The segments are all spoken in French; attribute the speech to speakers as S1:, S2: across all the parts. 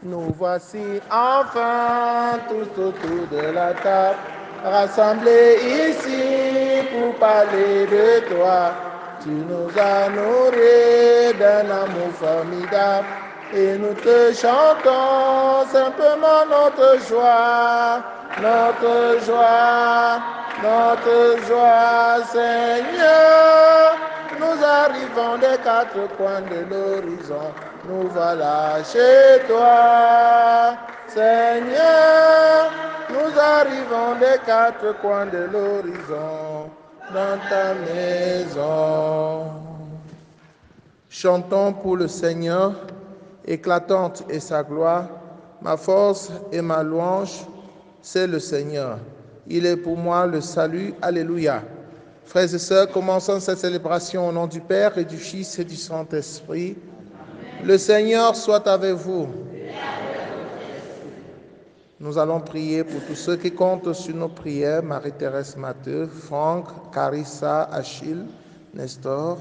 S1: Nous voici enfin tous autour de la table, rassemblés ici pour parler de toi. Tu nous as nourris d'un amour formidable et nous te chantons simplement notre joie, notre joie, notre joie, Seigneur. Nous arrivons des quatre coins de l'horizon, nous voilà chez toi, Seigneur. Nous arrivons des quatre coins de l'horizon, dans ta maison. Chantons pour le Seigneur, éclatante est sa gloire, ma force et ma louange, c'est le Seigneur. Il est pour moi le salut, alléluia. Frères et sœurs, commençons cette célébration au nom du Père et du Fils et du Saint-Esprit. Le Seigneur soit avec vous. Nous allons prier pour tous ceux qui comptent sur nos prières, Marie-Thérèse Matteux, Franck, Carissa, Achille, Nestor.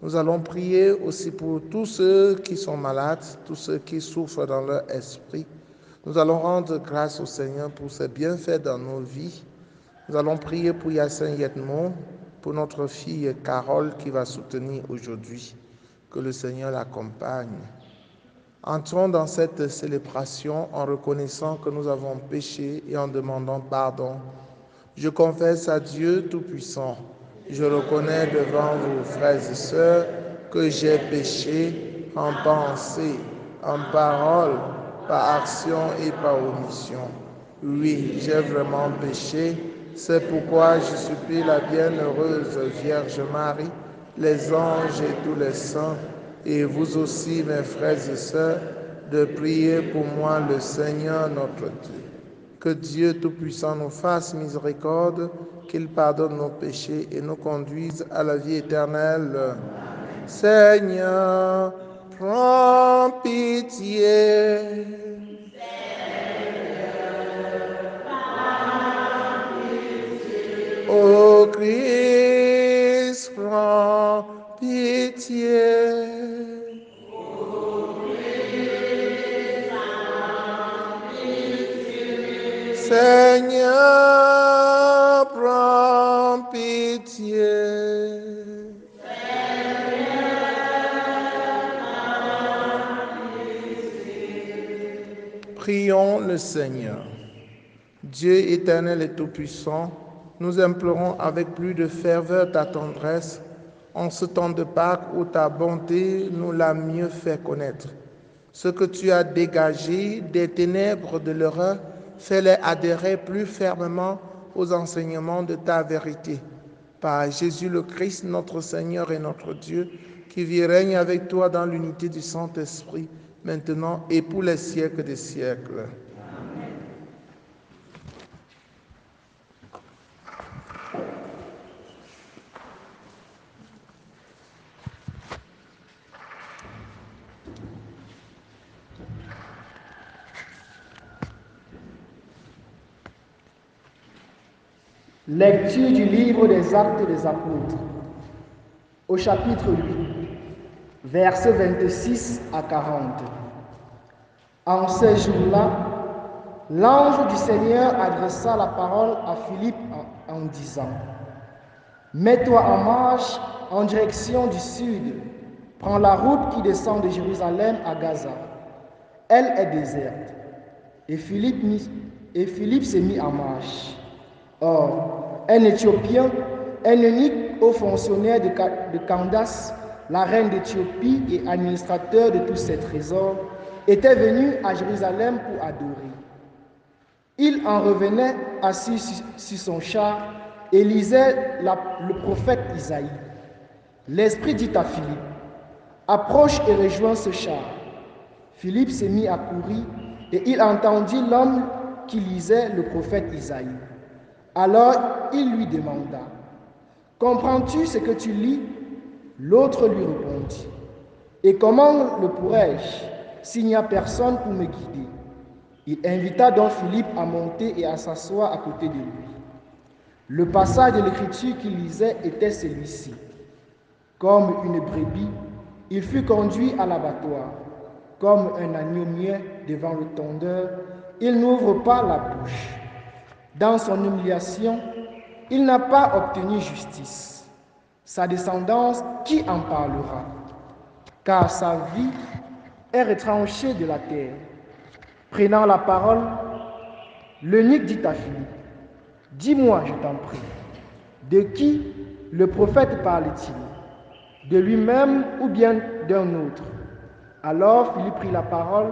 S1: Nous allons prier aussi pour tous ceux qui sont malades, tous ceux qui souffrent dans leur esprit. Nous allons rendre grâce au Seigneur pour ses bienfaits dans nos vies. Nous allons prier pour Yacine Yetmo, pour notre fille Carole qui va soutenir aujourd'hui. Que le Seigneur l'accompagne. Entrons dans cette célébration en reconnaissant que nous avons péché et en demandant pardon. Je confesse à Dieu Tout-Puissant. Je reconnais devant vous, frères et sœurs, que j'ai péché en pensée, en parole, par action et par omission. Oui, j'ai vraiment péché. C'est pourquoi je supplie la bienheureuse Vierge Marie, les anges et tous les saints, et vous aussi, mes frères et sœurs, de prier pour moi le Seigneur notre Dieu. Que Dieu Tout-Puissant nous fasse miséricorde, qu'il pardonne nos péchés et nous conduise à la vie éternelle. Seigneur, prends pitié. Ô Christ, prends pitié. Seigneur, prends pitié. Prions le Seigneur. Dieu éternel et tout-puissant, nous implorons avec plus de ferveur ta tendresse en ce temps de Pâques où ta bonté nous l'a mieux fait connaître. Ce que tu as dégagé des ténèbres de l'erreur, fais-les adhérer plus fermement aux enseignements de ta vérité. Par Jésus le Christ, notre Seigneur et notre Dieu, qui vit et règne avec toi dans l'unité du Saint-Esprit, maintenant et pour les siècles des siècles.
S2: Lecture du livre des Actes des Apôtres, au chapitre 8, versets 26 à 40. En ces jours-là, l'ange du Seigneur adressa la parole à Philippe en disant : « Mets-toi en marche en direction du sud, prends la route qui descend de Jérusalem à Gaza. Elle est déserte. » Et Philippe s'est mis en marche. Or, un Éthiopien, un eunuque haut fonctionnaire de Candace, la reine d'Éthiopie et administrateur de tous ses trésors, était venu à Jérusalem pour adorer. Il en revenait assis sur son char et lisait le prophète Isaïe. L'Esprit dit à Philippe : « Approche et rejoins ce char. » Philippe s'est mis à courir et il entendit l'homme qui lisait le prophète Isaïe. Alors il lui demanda : « Comprends-tu ce que tu lis ? » L'autre lui répondit : « Et comment le pourrais-je s'il n'y a personne pour me guider ?» Il invita donc Philippe à monter et à s'asseoir à côté de lui. Le passage de l'Écriture qu'il lisait était celui-ci : « Comme une brebis, il fut conduit à l'abattoir. Comme un agneau muet devant le tondeur, il n'ouvre pas la bouche. Dans son humiliation, il n'a pas obtenu justice. Sa descendance, qui en parlera? Car sa vie est retranchée de la terre. Prenant la parole, l'eunuque dit à Philippe, « Dis-moi, je t'en prie, de qui le prophète parle-t-il? De lui-même ou bien d'un autre ?» Alors Philippe prit la parole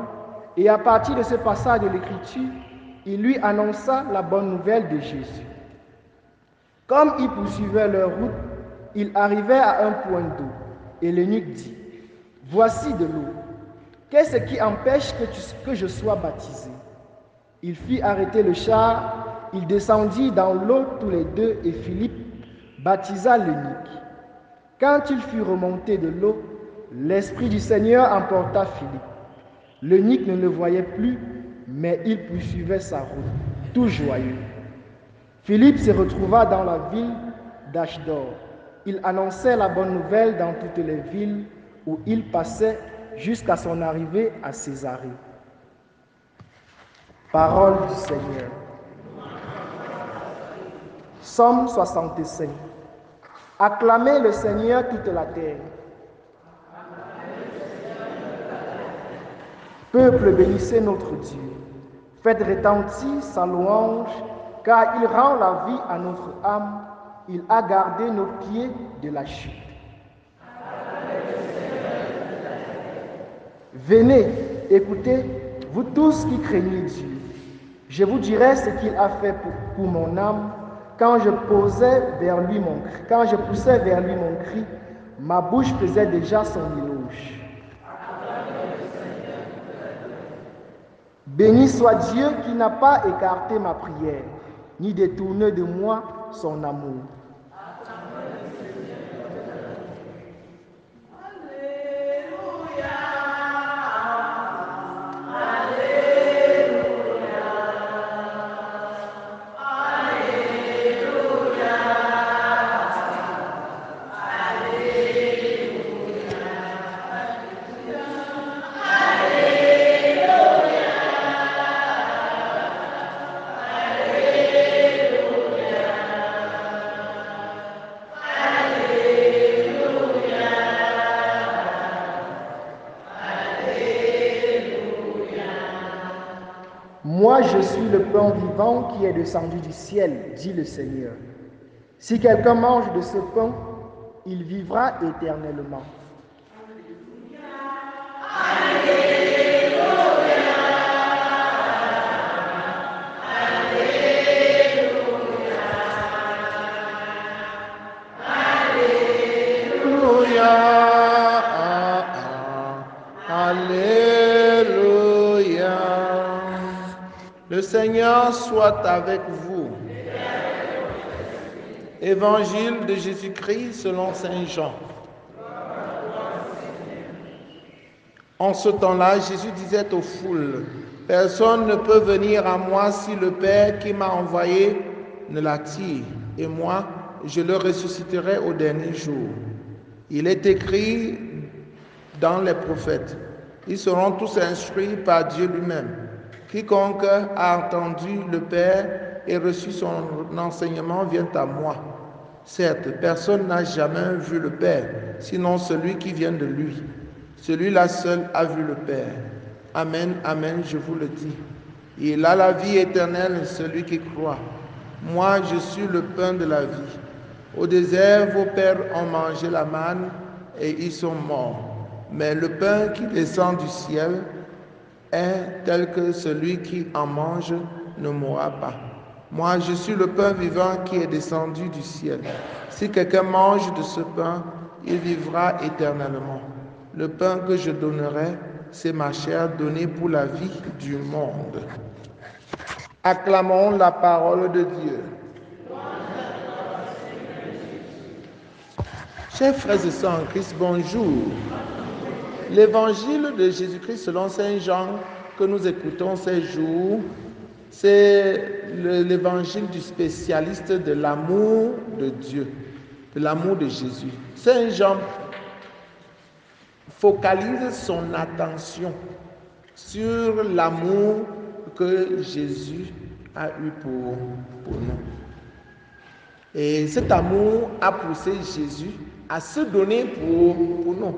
S2: et à partir de ce passage de l'Écriture, il lui annonça la bonne nouvelle de Jésus. Comme ils poursuivaient leur route, ils arrivaient à un point d'eau et l'eunuque dit, « Voici de l'eau. Qu'est-ce qui empêche que je sois baptisé? » Il fit arrêter le char, il descendit dans l'eau tous les deux et Philippe baptisa l'eunuque. Quand il fut remonté de l'eau, l'Esprit du Seigneur emporta Philippe. L'eunuque ne le voyait plus, mais il poursuivait sa route, tout joyeux. Philippe se retrouva dans la ville d'Ashdod. Il annonçait la bonne nouvelle dans toutes les villes où il passait jusqu'à son arrivée à Césarée. Parole du Seigneur. Psaume 65. Acclamez le Seigneur toute la terre. Peuple, bénissez notre Dieu. Faites retentir sa louange, car il rend la vie à notre âme. Il a gardé nos pieds de la chute. Venez, écoutez, vous tous qui craignez Dieu. Je vous dirai ce qu'il a fait pour mon âme. Quand je poussais vers lui mon cri, ma bouche faisait déjà son éloge. Béni soit Dieu qui n'a pas écarté ma prière, ni détourné de moi son amour. Moi, je suis le pain vivant qui est descendu du ciel, dit le Seigneur. Si quelqu'un mange de ce pain, il vivra éternellement.
S1: Le Seigneur soit avec vous. Évangile de Jésus-Christ selon saint Jean. En ce temps-là, Jésus disait aux foules, « Personne ne peut venir à moi si le Père qui m'a envoyé ne l'attire, et moi, je le ressusciterai au dernier jour. Il est écrit dans les prophètes, ils seront tous instruits par Dieu lui-même. Quiconque a entendu le Père et reçu son enseignement vient à moi. Certes, personne n'a jamais vu le Père, sinon celui qui vient de lui. Celui-là seul a vu le Père. Amen, amen, je vous le dis. Il a la vie éternelle, celui qui croit. Moi, je suis le pain de la vie. Au désert, vos pères ont mangé la manne et ils sont morts. Mais le pain qui descend du ciel est tel que celui qui en mange ne mourra pas. Moi, je suis le pain vivant qui est descendu du ciel. Si quelqu'un mange de ce pain, il vivra éternellement. Le pain que je donnerai, c'est ma chair donnée pour la vie du monde. Acclamons la parole de Dieu. Chers frères et sœurs en Christ, bonjour. L'évangile de Jésus-Christ selon saint Jean que nous écoutons ces jours, c'est l'évangile du spécialiste de l'amour de Dieu, de l'amour de Jésus. Saint Jean focalise son attention sur l'amour que Jésus a eu pour nous. Et cet amour a poussé Jésus à se donner pour nous.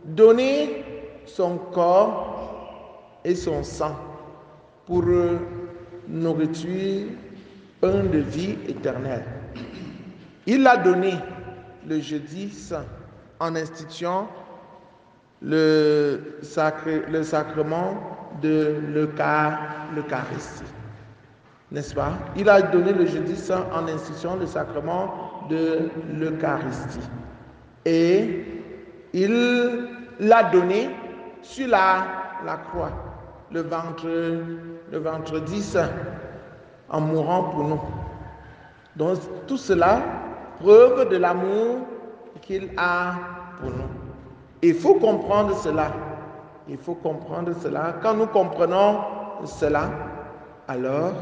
S1: Donner son corps et son sang pour nourriture, pain de vie éternelle. Il a donné le jeudi saint en instituant le sacrement de l'Eucharistie. N'est-ce pas? Il a donné le jeudi saint en instituant le sacrement de l'Eucharistie. Et il l'a donné sur la croix, le vendredi saint, en mourant pour nous. Donc tout cela, preuve de l'amour qu'il a pour nous. Il faut comprendre cela. Il faut comprendre cela. Quand nous comprenons cela, alors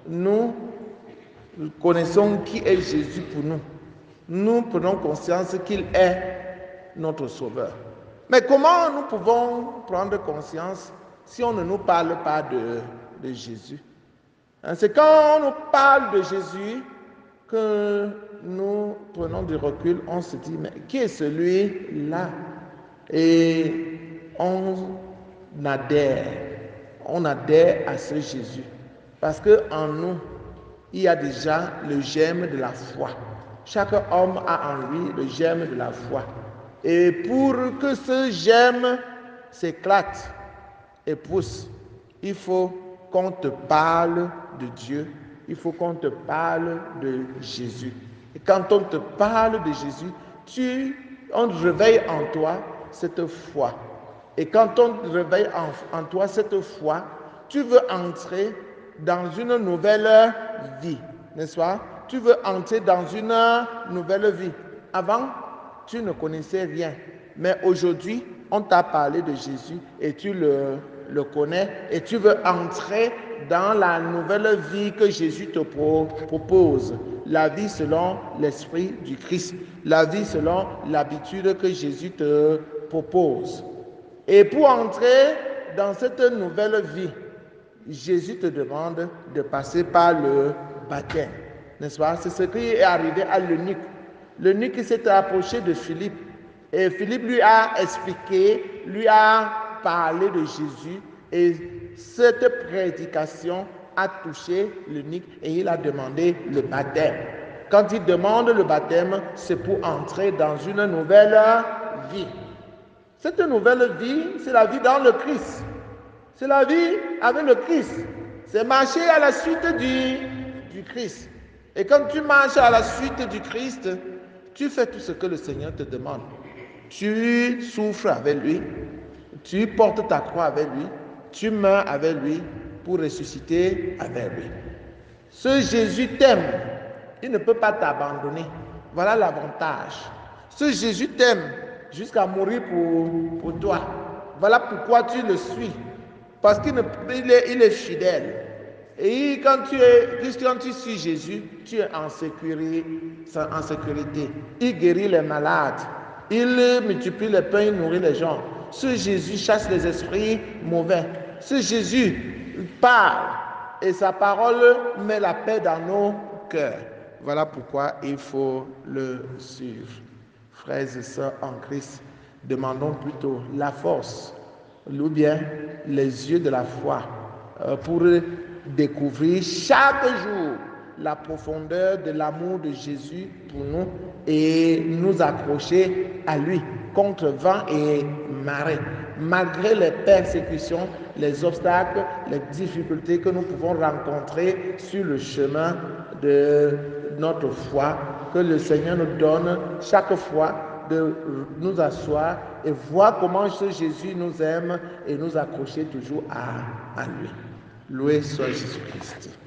S1: nous connaissons qui est Jésus pour nous. Nous prenons conscience qu'il est notre Sauveur. Mais comment nous pouvons prendre conscience si on ne nous parle pas de Jésus? C'est quand on nous parle de Jésus que nous prenons du recul, on se dit, mais qui est celui-là? Et on adhère à ce Jésus. Parce qu'en nous, il y a déjà le germe de la foi. Chaque homme a en lui le germe de la foi. Et pour que ce germe s'éclate et pousse, il faut qu'on te parle de Dieu. Il faut qu'on te parle de Jésus. Et quand on te parle de Jésus, on réveille en toi cette foi. Et quand on réveille en toi cette foi, tu veux entrer dans une nouvelle vie, n'est-ce pas? Tu veux entrer dans une nouvelle vie. Avant, tu ne connaissais rien. Mais aujourd'hui, on t'a parlé de Jésus et tu le connais et tu veux entrer dans la nouvelle vie que Jésus te propose. La vie selon l'Esprit du Christ. La vie selon l'habitude que Jésus te propose. Et pour entrer dans cette nouvelle vie, Jésus te demande de passer par le baptême. N'est-ce pas? C'est ce qui est arrivé à l'eunuque. L'eunuque s'est approché de Philippe. Et Philippe lui a expliqué, lui a parlé de Jésus. Et cette prédication a touché l'eunuque et il a demandé le baptême. Quand il demande le baptême, c'est pour entrer dans une nouvelle vie. Cette nouvelle vie, c'est la vie dans le Christ. C'est la vie avec le Christ. C'est marcher à la suite du Christ. Et quand tu marches à la suite du Christ, tu fais tout ce que le Seigneur te demande. Tu souffres avec lui, tu portes ta croix avec lui, tu meurs avec lui pour ressusciter avec lui. Ce Jésus t'aime, il ne peut pas t'abandonner. Voilà l'avantage. Ce Jésus t'aime jusqu'à mourir pour toi. Voilà pourquoi tu le suis. Parce qu'il est fidèle. Et quand tu suis Jésus, tu es en sécurité. Il guérit les malades. Il multiplie les pains, il nourrit les gens. Ce Jésus chasse les esprits mauvais. Ce Jésus parle et sa parole met la paix dans nos cœurs. Voilà pourquoi il faut le suivre. Frères et sœurs en Christ, demandons plutôt la force ou bien les yeux de la foi pour découvrir chaque jour la profondeur de l'amour de Jésus pour nous et nous accrocher à lui contre vent et marée. Malgré les persécutions, les obstacles, les difficultés que nous pouvons rencontrer sur le chemin de notre foi, que le Seigneur nous donne chaque fois de nous asseoir et voir comment ce Jésus nous aime et nous accrocher toujours à lui. Loué soit Jésus-Christ.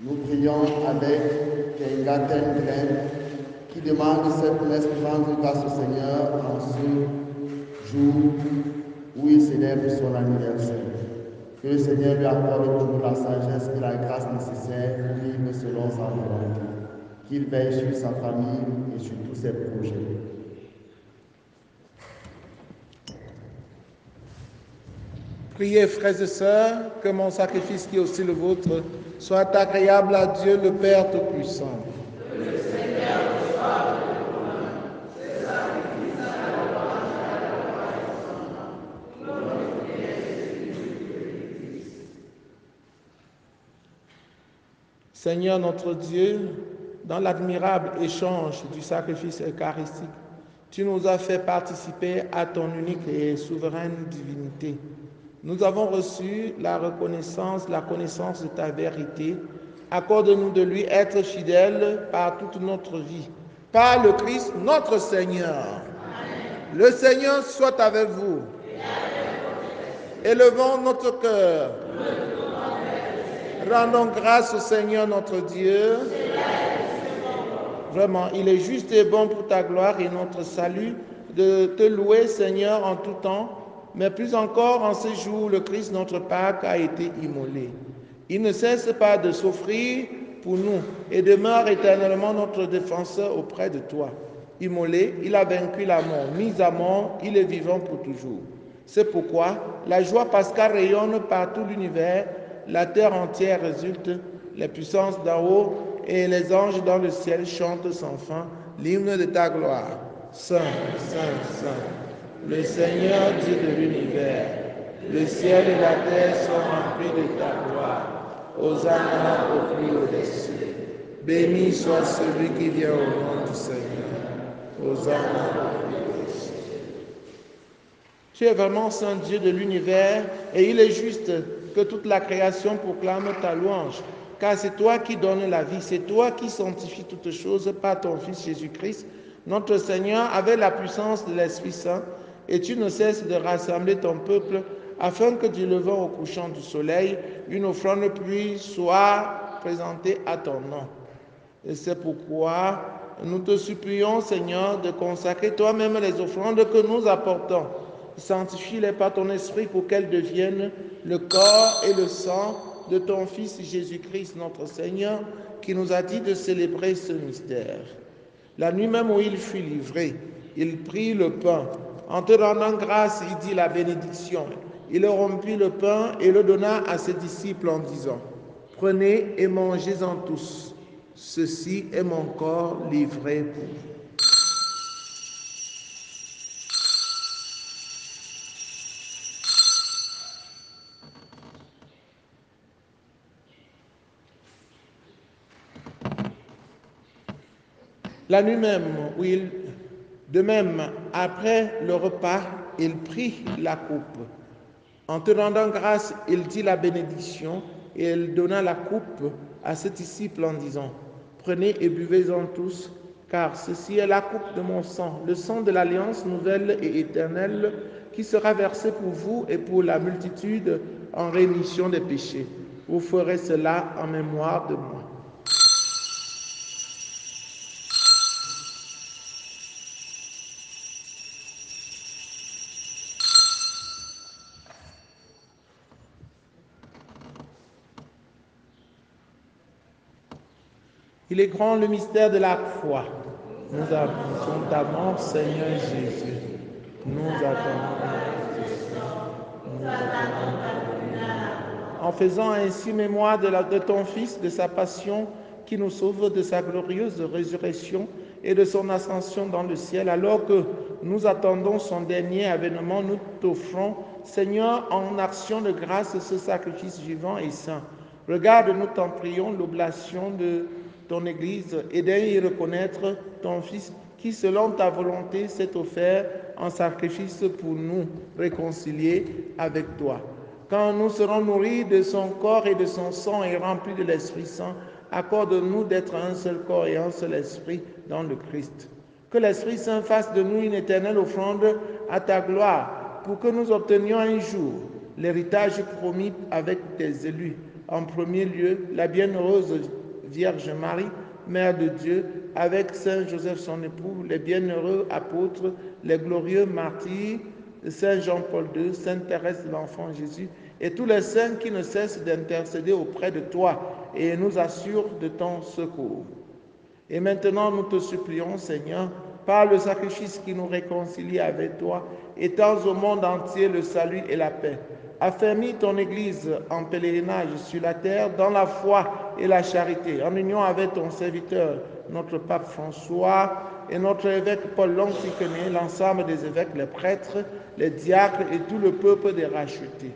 S3: Nous prions avec Kenga Tengren qui demande cette messe pour rendre grâce au Seigneur en ce jour où il célèbre son anniversaire. Que le Seigneur lui accorde toujours la sagesse et la grâce nécessaires pour vivre selon sa volonté. Qu'il veille sur sa famille et sur tous ses projets.
S1: Priez, frères et sœurs, que mon sacrifice qui est aussi le vôtre soit agréable à Dieu le Père Tout-Puissant. Que le Seigneur reçoive de vos mains ce sacrifice à la louange et à la gloire de son nom, pour notre bien Jésus de l'Église. Seigneur notre Dieu, dans l'admirable échange du sacrifice eucharistique, tu nous as fait participer à ton unique et souveraine divinité. Nous avons reçu la reconnaissance, la connaissance de ta vérité. Accorde-nous de lui être fidèles par toute notre vie. Par le Christ, notre Seigneur. Amen. Le Seigneur soit avec vous. Élevons notre cœur. Rendons grâce au Seigneur notre Dieu. Vraiment, il est juste et bon pour ta gloire et notre salut de te louer, Seigneur, en tout temps, mais plus encore en ces jours où le Christ, notre Pâque, a été immolé. Il ne cesse pas de s'offrir pour nous et demeure éternellement notre défenseur auprès de toi. Immolé, il a vaincu la mort. Mis à mort, il est vivant pour toujours. C'est pourquoi la joie pascale rayonne par tout l'univers, la terre entière résulte, les puissances d'en haut et les anges dans le ciel chantent sans fin l'hymne de ta gloire. Saint, Saint, Saint. Le Seigneur Dieu de l'univers, le ciel et la terre sont remplis de ta gloire. Hosanna au plus haut des cieux. Béni soit celui qui vient au nom du Seigneur. Hosanna au plus haut des cieux. Tu es vraiment Saint Dieu de l'univers et il est juste que toute la création proclame ta louange. Car c'est toi qui donnes la vie, c'est toi qui sanctifies toutes choses par ton Fils Jésus-Christ, notre Seigneur, avec la puissance de l'Esprit Saint. Et tu ne cesses de rassembler ton peuple afin que du levant au couchant du soleil, une offrande puisse soit présentée à ton nom. Et c'est pourquoi nous te supplions, Seigneur, de consacrer toi-même les offrandes que nous apportons. Sanctifie-les par ton esprit pour qu'elles deviennent le corps et le sang de ton Fils Jésus-Christ, notre Seigneur, qui nous a dit de célébrer ce mystère. La nuit même où il fut livré, il prit le pain. En te rendant grâce, il dit la bénédiction. Il rompit le pain et le donna à ses disciples en disant, « Prenez et mangez-en tous. Ceci est mon corps livré pour vous. » La nuit même, de même, après le repas, il prit la coupe. En te rendant grâce, il dit la bénédiction et il donna la coupe à ses disciples en disant, « Prenez et buvez-en tous, car ceci est la coupe de mon sang, le sang de l'alliance nouvelle et éternelle qui sera versé pour vous et pour la multitude en rémission des péchés. Vous ferez cela en mémoire de moi. » Il est grand le mystère de la foi. Nous annonçons ta mort, Seigneur Jésus. Nous attendons ta résurrection. En faisant ainsi mémoire de ton Fils, de sa passion qui nous sauve, de sa glorieuse résurrection et de son ascension dans le ciel, alors que nous attendons son dernier avènement, nous t'offrons, Seigneur, en action de grâce, ce sacrifice vivant et saint. Regarde, nous t'en prions, l'oblation de ton Église et d'y reconnaître ton Fils qui, selon ta volonté, s'est offert en sacrifice pour nous réconcilier avec toi. Quand nous serons nourris de son corps et de son sang et remplis de l'Esprit Saint, accorde-nous d'être un seul corps et un seul esprit dans le Christ. Que l'Esprit Saint fasse de nous une éternelle offrande à ta gloire, pour que nous obtenions un jour l'héritage promis avec tes élus, En premier lieu, la bienheureuse Vierge Marie, Mère de Dieu, avec Saint Joseph son époux, les bienheureux apôtres, les glorieux martyrs, Saint Jean-Paul II, Sainte Thérèse de l'Enfant Jésus, et tous les saints qui ne cessent d'intercéder auprès de toi et nous assurent de ton secours. Et maintenant, nous te supplions, Seigneur, par le sacrifice qui nous réconcilie avec toi, étends au monde entier le salut et la paix. Affermis ton Église en pèlerinage sur la terre dans la foi et la charité, en union avec ton serviteur, notre pape François, et notre évêque Paul Longue-Piquenet, l'ensemble des évêques, les prêtres, les diacres et tout le peuple des rachetés.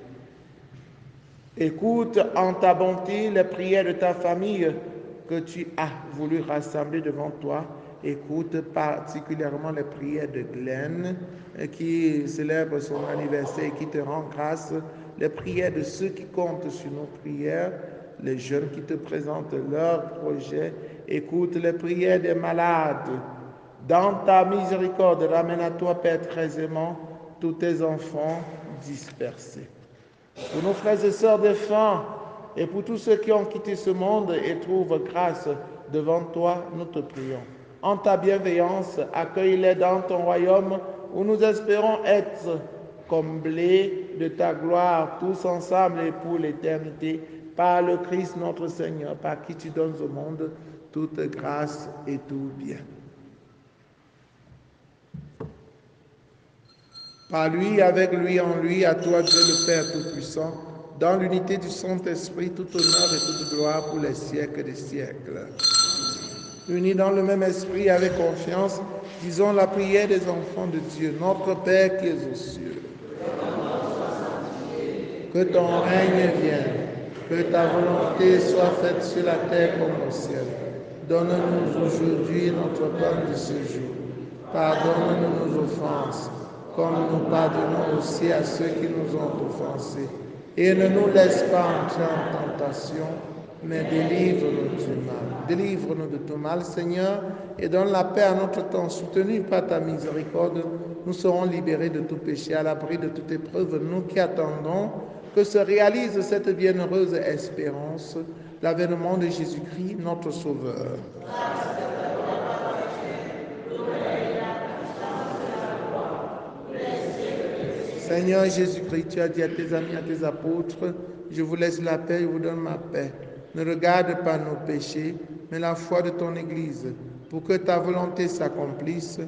S1: Écoute en ta bonté les prières de ta famille que tu as voulu rassembler devant toi. Écoute particulièrement les prières de Glenn qui célèbre son anniversaire et qui te rend grâce, les prières de ceux qui comptent sur nos prières, les jeunes qui te présentent leurs projets. Écoute les prières des malades. Dans ta miséricorde, ramène à toi, Père très aimant, tous tes enfants dispersés. Pour nos frères et sœurs défunts et pour tous ceux qui ont quitté ce monde et trouvent grâce devant toi, nous te prions. En ta bienveillance, accueille-les dans ton royaume où nous espérons être comblés de ta gloire tous ensemble et pour l'éternité, par le Christ notre Seigneur, par qui tu donnes au monde toute grâce et tout bien. Par lui, avec lui, en lui, à toi Dieu le Père Tout-Puissant, dans l'unité du Saint-Esprit, tout honneur et toute gloire pour les siècles des siècles. Unis dans le même esprit, avec confiance, disons la prière des enfants de Dieu, notre Père qui es aux cieux. Que ton règne vienne, que ta volonté soit faite sur la terre comme au ciel. Donne-nous aujourd'hui notre pain de ce jour. Pardonne-nous nos offenses, comme nous pardonnons aussi à ceux qui nous ont offensés. Et ne nous laisse pas entrer en tentation, mais délivre-nous du mal. Délivre-nous de tout mal, Seigneur, et donne la paix à notre temps. Soutenus par ta miséricorde, nous serons libérés de tout péché, à l'abri de toute épreuve, nous qui attendons que se réalise cette bienheureuse espérance, l'avènement de Jésus-Christ, notre Sauveur. Seigneur Jésus-Christ, tu as dit à tes amis, à tes apôtres, je vous laisse la paix, je vous donne ma paix. Ne regarde pas nos péchés, mais la foi de ton Église. Pour que ta volonté s'accomplisse,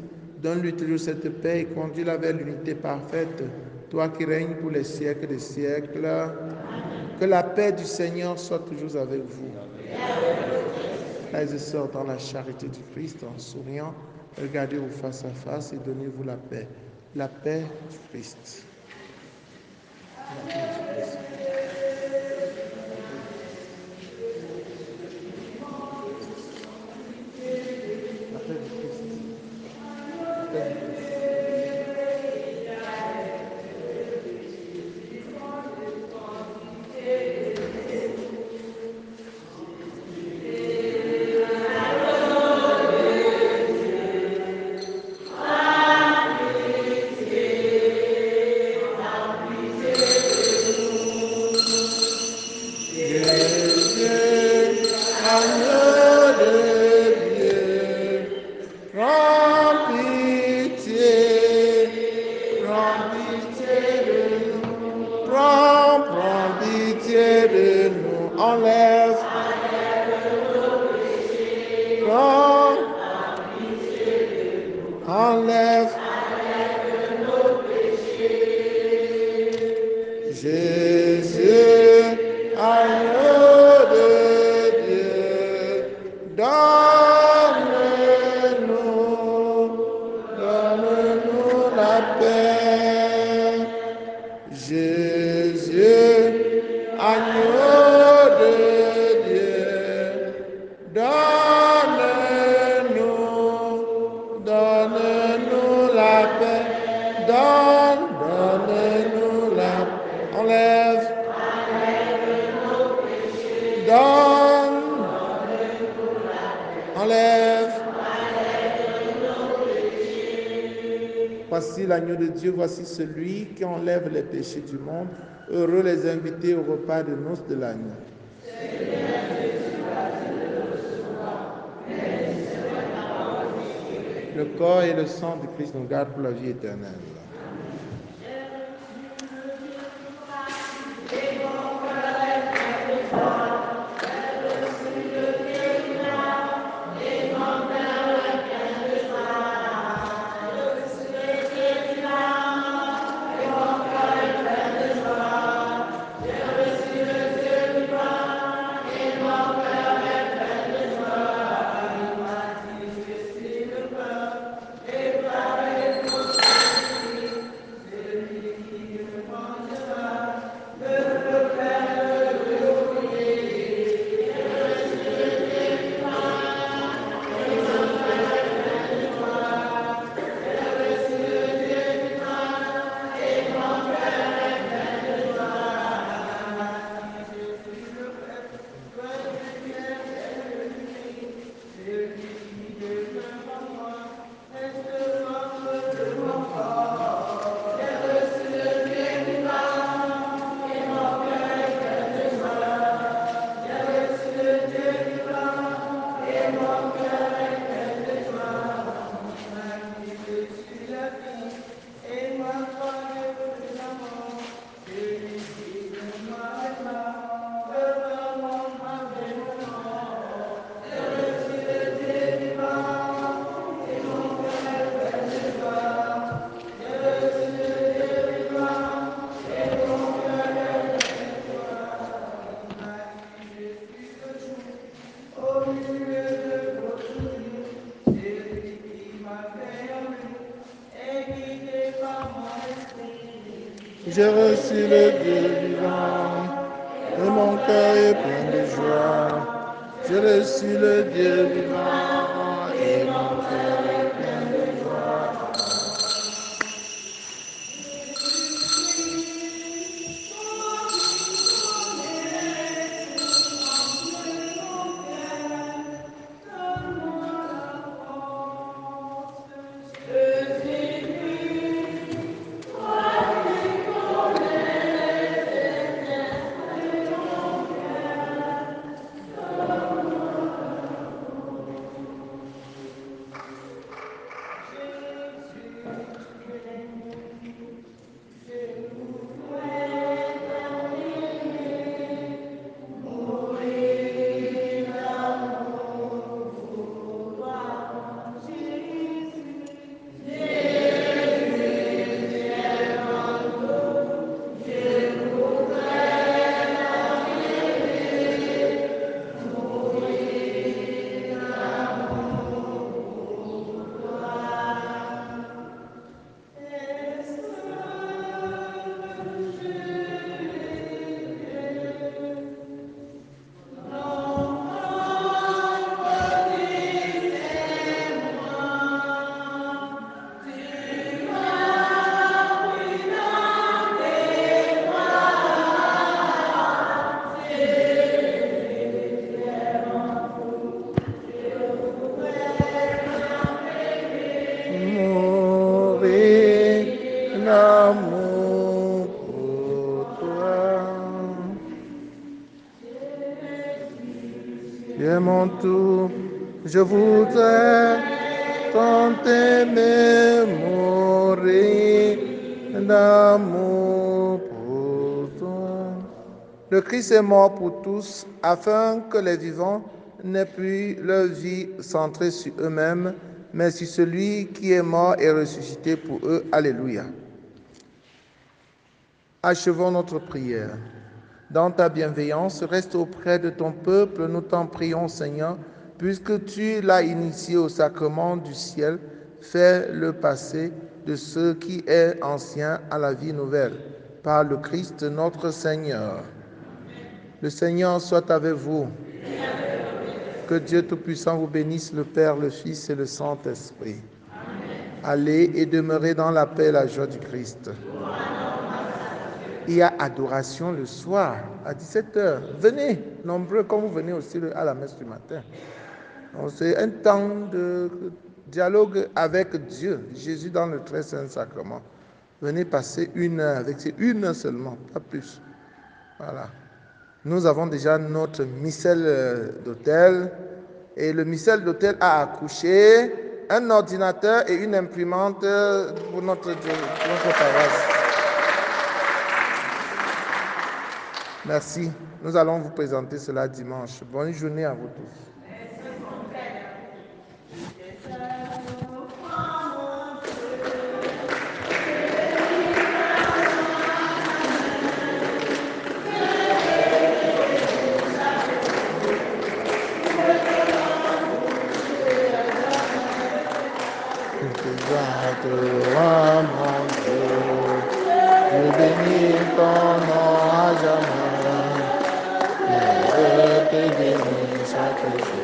S1: donne-lui toujours cette paix et conduis-la vers l'unité parfaite, toi qui règnes pour les siècles des siècles. Que la paix du Seigneur soit toujours avec vous. Frères et sœurs, dans la charité du Christ, en souriant, regardez-vous face à face et donnez-vous la paix. La paix du Christ. La paix du Christ. La paix du Christ. La paix du Christ. Enlève. Jésus, agneau de Dieu, donne-nous la paix. Jésus, agneau de Dieu, donne-nous la paix. Donne-nous la paix. Enlève. Enlève. Voici l'agneau de Dieu, voici celui qui enlève les péchés du monde. Heureux les invités au repas de noces de l'agneau. Le corps et le sang de Christ nous gardent pour la vie éternelle. J'ai reçu le Dieu vivant, et mon cœur est plein de joie. J'ai reçu le Dieu vivant, et mon cœur est plein de joie. Mourir l'amour pour toi. Et mon tour, je voudrais tant aimer, mourir d'amour pour toi. Le Christ est mort pour tous, afin que les vivants n'aient plus leur vie centrée sur eux-mêmes, mais sur celui qui est mort et ressuscité pour eux. Alléluia. Achevons notre prière. Dans ta bienveillance, reste auprès de ton peuple, nous t'en prions, Seigneur, puisque tu l'as initié au sacrement du ciel, fais le passer de ce qui est ancien à la vie nouvelle, par le Christ notre Seigneur. Le Seigneur soit avec vous. Que Dieu Tout-Puissant vous bénisse, le Père, le Fils et le Saint-Esprit. Allez et demeurez dans la paix et la joie du Christ. Il y a adoration le soir à 17h. Venez, nombreux comme vous venez aussi à la messe du matin. C'est un temps de dialogue avec Dieu, Jésus dans le très saint sacrement. Venez passer 1 heure avec, c'est 1 heure seulement, pas plus. Voilà. Nous avons déjà notre missel d'hôtel et le missel d'hôtel a accouché un ordinateur et une imprimante pour notre paroisse. Merci. Nous allons vous présenter cela dimanche. Bonne journée à vous tous. Roi, mon Dieu, je bénis ton nom à jamais. Je te bénis chaque jour.